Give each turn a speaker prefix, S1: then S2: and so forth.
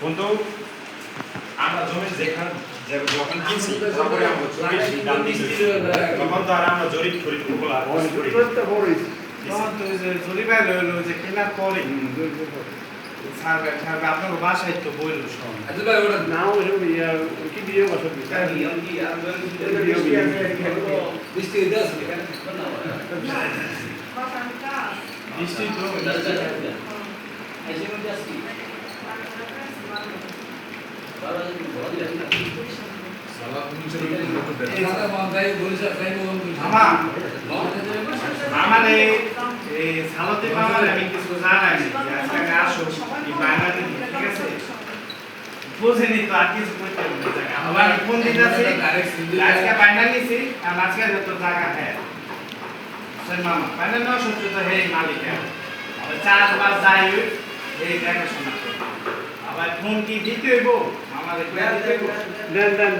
S1: বন্ধু আমরা জমি যেখানে যখন কিনছি তারপরে আমরা জমি দাম দিয়েছি তখন তো আর আমরা জরিপ করি ওগুলা
S2: তখন তো জরিপাই লইলো যে কেনার পরে সার্ভে সার্ভে আপনার বাসায় তো বইল সব
S3: নাও কি দিয়ে বসত
S2: বৃষ্টি তো আমার এই সালতে পাওয়ার আমি কিছু জানাই আজকে আসো এই বাংলাতে ঠিক আছে বুঝেনি তো আর কিছু করতে হবে আবার ফোন দিতে আছে আজকে ফাইনাল নিছি আর আজকে যত টাকা হ্যাঁ সেই মামা ফাইনাল না সত্যি তো হে মালিক আর চারবার যাই এই দেখাশোনা আবার ফোন কি দিতে হইব আমাদের দিতে হইব
S3: দেন